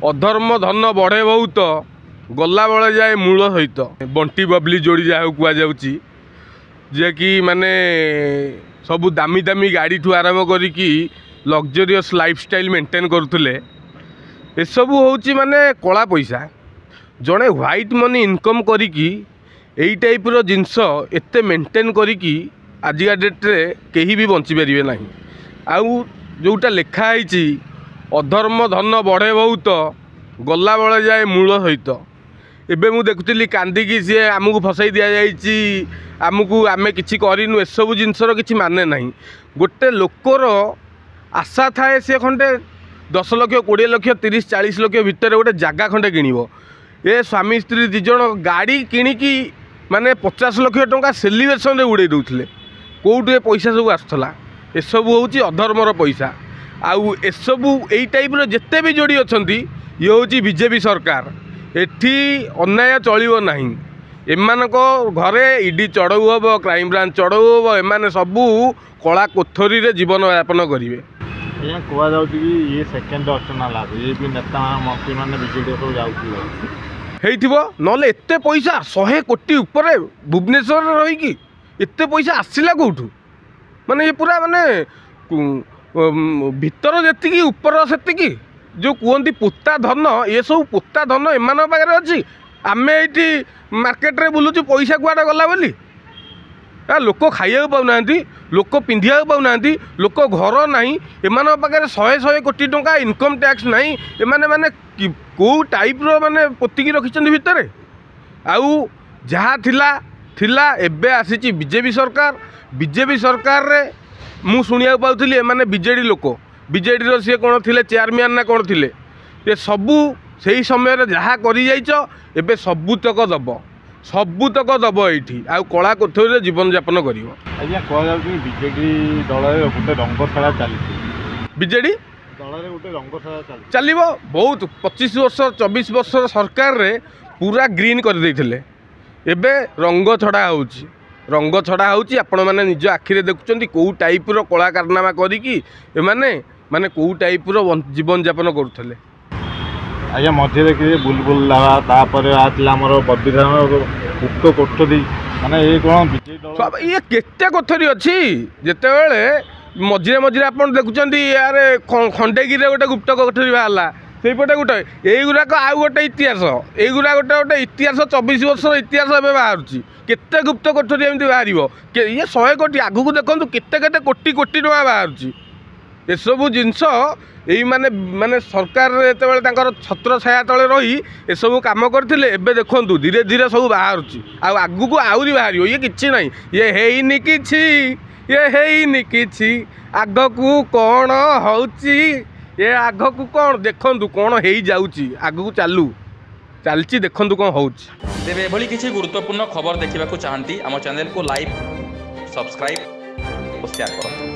अधर्म धन बढ़े बहुत गला बेले जाए मूल सहित बंटी बबली जोड़ी जहाँ कहुच्छी जे कि माने सब दामी दामी गाड़ी ठू आरंभ करी लग्जरीयस लाइफस्टाइल मेंटेन करुले एसबू हूँ माने कला पैसा जड़े व्हाइट मनी इनकम करी एई टाइप रो जिनस एते मेंटेन करी आजिका डेट्रे कहीं भी बंची पारे ना आउ जोटा लिखाही अधर्म धन बढ़े बहुत गला बेले जाए मूल सहित एबे मु देखुली कांदिकी सी आमको फसाई दि जाइए आमको आम कि करनु एसबू जिनसर कि माने ना गोटे लोकर आशा थाए सी खंडे 10 लाख 20 लाख 30 40 लाख भितर गोटे जगह खंडे किणव ए स्वामी स्त्री दिज गाड़ी किणिकी माने 50 लाख टंका सेलिब्रेशन रे उड़े दौले कौटू पैसा सब आसला एसबू हूँ अधर्मर पैसा आउ एसबू यही टाइप जिते भी जोड़ी अच्छा ये हूँ बीजेपी सरकार एठी अन्याय चलो ना एमानक घरे ईडी चढ़ऊ हम क्राइम ब्रांच चढ़ऊ हम एमाने सबू कला कोठरी रे जीवन यापन करेंगे कहुच्छी ये सेकेंड दर्शन ये भी नेता मंत्री मैंने बीजेडी सब जाऊँ ना एत पैसा 100 कोटी उपर भुवनेश्वर रहीकि एत पैसा आसला कौटू माने ये पूरा माने भितर जी ऊपर से जो कहते पोता धन ये सब पोता धन एम पाखे अच्छी आम ये मार्केट रे बुलूचु पैसा कुआडे गला बोली लोक खाइया पाऊना लोक पिंधिया पाऊना लोक घर ना एम पाखे 100 कोटी टंका इनकम टैक्स ना एमाने माने कौ टाइप रो माने पोतिकी रखिछन्ति भितर आउ जहाँ थिला एबे आसीची बीजेपी सरकार रे मु शुणिया पाउथली एमाने बीजेडी लोक बीजेडी रो सी कौन थिले चेयरमैन ना कौन थिले ये सबू से समय जहाँ करी जाइछ एबे सबूतक दब ये आउ कला कोठरी जीवन यापन कर बीजेडी दल गोटे रंगशाला चली बीजेडी दल गोटे रंगशाला चलो बहुत 25 वर्ष 24 वर्ष सरकार रे पूरा ग्रीन कर देइथिले एबे रंग छड़ा होउची रंग छड़ा होउची आपण माने निज आखिरे देखुचंती कौ टाइप रो कला कारनामा करिकी एमाने माने कौ टाइप रो जीवन यापन करुथले आज्ञा मझे देखिए बुलबुल लावा तापर आसला आमर बद्रीधाम उक्त कोठरी माने ये कौन बीजेडी ये केते कोठरी अच्छी जेतेबेले मझे मझे आप देखुं यार खंडेगिरी गोटे गुप्त कोठरी बाहर सेपटे गोटे युराक आउ गोटे इतिहास युरा गोटे गोटे इतिहास 24 वर्ष इतिहास एवं बाहर केते गुप्त कोठरी एमती बाहर ये 100 कोटी आगू देखूँ केते कोटी कोटी टका बाहर एसबू जिनस यही माने माने सरकार जो छत्र छाया तले रही एसबू कम करते एबे देखूँ धीरे धीरे सब बाहर आगू को आहरी बाहर ये किसी ना ये हैनी किछि आगकू कौन होउची ये आगकू कौन देखंतु कौन हो जाउची आगकू चालू चलची देखंतु कौन होउची तेबे एभली किछि गुरुत्वपूर्ण खबर देखिबाकू चाहंती आम चैनल को लाइक सब्सक्राइब और शेयर करंतु।